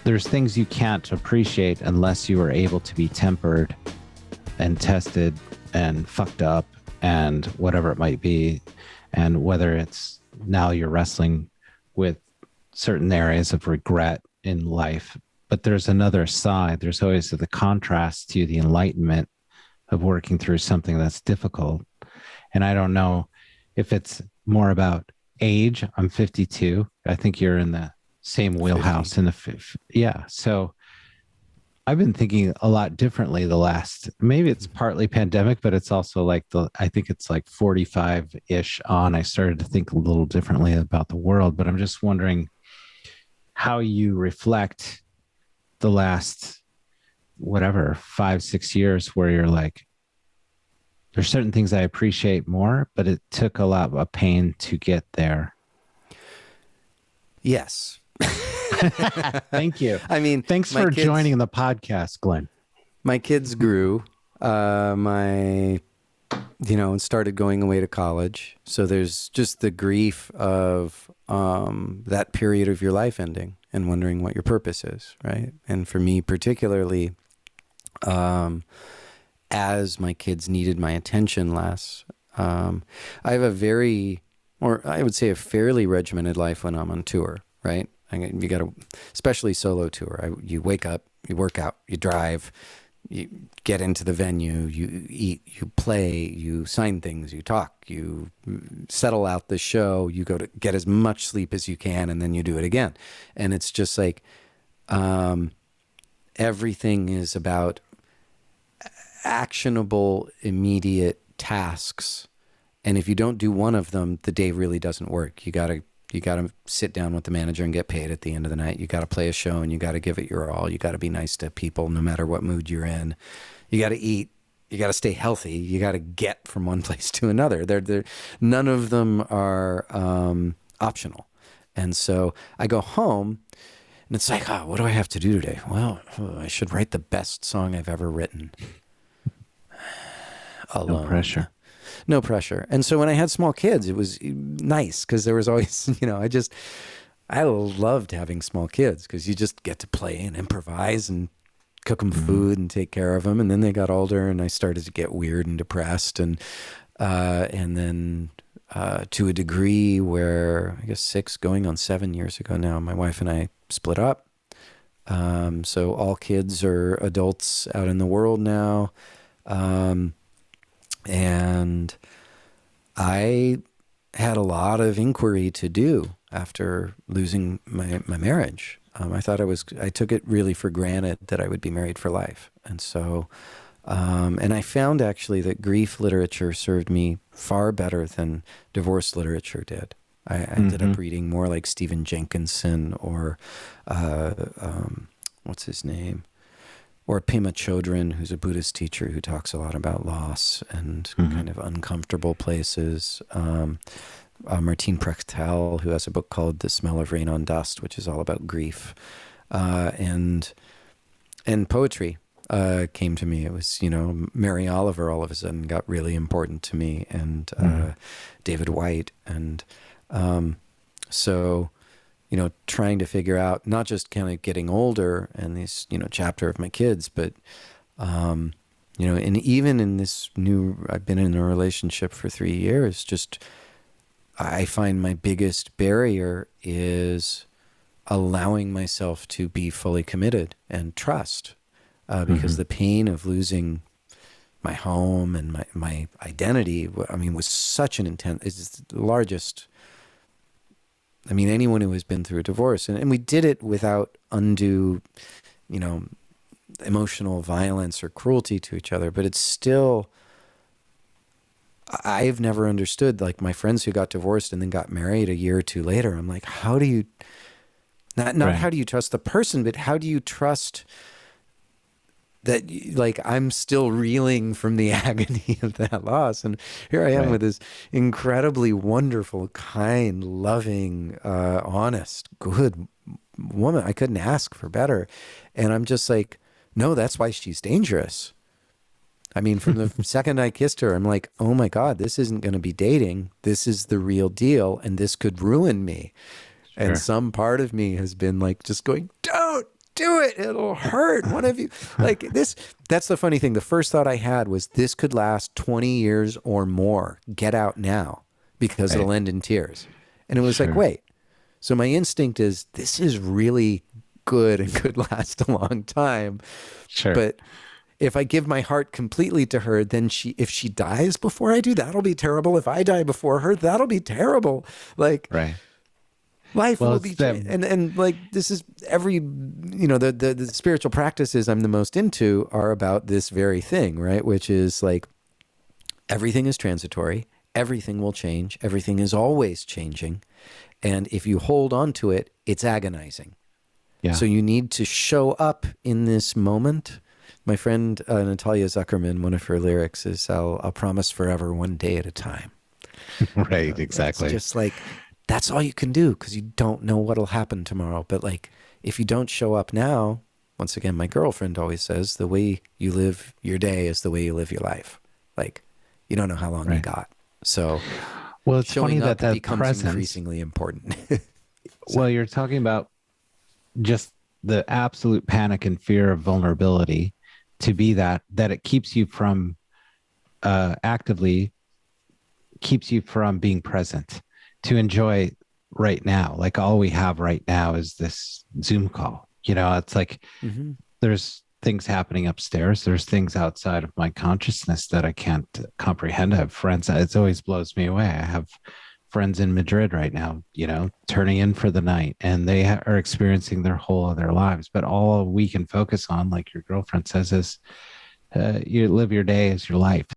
there's things you can't appreciate unless you are able to be tempered and tested and fucked up and whatever it might be. And whether it's now you're wrestling with certain areas of regret in life, but there's another side. There's always the contrast to the enlightenment of working through something that's difficult. And I don't know if it's more about age. I'm 52. I think you're in the same wheelhouse 50. Yeah. So I've been thinking a lot differently the last, maybe it's partly pandemic, but it's also like I think it's like 45-ish on. I started to think a little differently about the world, but I'm just wondering how you reflect the last, whatever, 5-6 years where you're like, there's certain things I appreciate more, but it took a lot of pain to get there. Yes. Thank you. I mean, thanks for joining the podcast, Glenn. My kids grew, and started going away to college. So there's just the grief of that period of your life ending and wondering what your purpose is, right? And for me particularly, as my kids needed my attention less, I have a fairly regimented life when I'm on tour, right? You got to, especially solo tour. You wake up, you work out, you drive, you get into the venue, you eat, you play, you sign things, you talk, you settle out the show, you go to get as much sleep as you can, and then you do it again. And it's just like everything is about actionable, immediate tasks. And if you don't do one of them, the day really doesn't work. You got to sit down with the manager and get paid at the end of the night. You got to play a show and you got to give it your all. You got to be nice to people no matter what mood you're in. You got to eat. You got to stay healthy. You got to get from one place to another. None of them are optional. And so I go home and it's like, what do I have to do today? Well, I should write the best song I've ever written. Alone. No pressure. No pressure. And so when I had small kids, it was nice because there was always, I loved having small kids because you just get to play and improvise and cook them food and take care of them. And then they got older and I started to get weird and depressed. And then to a degree where I guess 6 going on 7 years ago now, my wife and I split up. So all kids are adults out in the world now. And I had a lot of inquiry to do after losing my marriage. I took it really for granted that I would be married for life. And so, and I found actually that grief literature served me far better than divorce literature did. I ended up reading more like Stephen Jenkinson or, what's his name? Or Pema Chodron, who's a Buddhist teacher who talks a lot about loss and kind of uncomfortable places. Martine Prechtel, who has a book called The Smell of Rain on Dust, which is all about grief. And poetry came to me. It was, Mary Oliver all of a sudden got really important to me, and David White. And so... trying to figure out, not just kind of getting older and this, chapter of my kids, but, and even in this I've been in a relationship for 3 years, I find my biggest barrier is allowing myself to be fully committed and trust, because the pain of losing my home and my identity, was such an it's the largest. Anyone who has been through a divorce, and we did it without undue, emotional violence or cruelty to each other, but it's still, I've never understood, like my friends who got divorced and then got married a year or two later. I'm like, how do you, not right. How do you trust the person, but how do you trust that, like, I'm still reeling from the agony of that loss. And here I am with this incredibly wonderful, kind, loving, honest, good woman. I couldn't ask for better. And I'm just like, no, that's why she's dangerous. From the second I kissed her, I'm like, oh my God, this isn't going to be dating. This is the real deal. And this could ruin me. Sure. And some part of me has been like, just going, do it. It'll hurt. One of you, like this. That's the funny thing. The first thought I had was this could last 20 years or more. Get out now because it'll end in tears. And it was like, wait. So my instinct is this is really good and could last a long time. Sure. But if I give my heart completely to her, then if she dies before I do, that'll be terrible. If I die before her, that'll be terrible. Like, life will be, and like, this is the spiritual practices I'm the most into are about this very thing, right? Which is like, everything is transitory. Everything will change. Everything is always changing. And if you hold on to it, it's agonizing. Yeah. So you need to show up in this moment. My friend Natalia Zuckerman, one of her lyrics is, I'll promise forever one day at a time. Right, exactly. It's just like, that's all you can do because you don't know what'll happen tomorrow. But like, if you don't show up now, once again, my girlfriend always says, the way you live your day is the way you live your life. Like, you don't know how long you got. So well, it's funny that becomes presence, increasingly important. Well, you're talking about just the absolute panic and fear of vulnerability to be that it keeps you from actively keeps you from being present, to enjoy right now. Like, all we have right now is this Zoom call. It's like there's things happening upstairs. There's things outside of my consciousness that I can't comprehend. I have friends. It always blows me away. I have friends in Madrid right now, turning in for the night, and they are experiencing their whole other lives. But all we can focus on, like your girlfriend says, is you live your day as your life.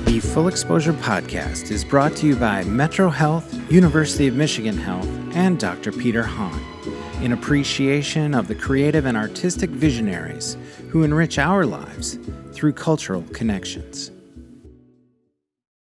The Full Exposure Podcast is brought to you by Metro Health, University of Michigan Health, and Dr. Peter Hahn, in appreciation of the creative and artistic visionaries who enrich our lives through cultural connections.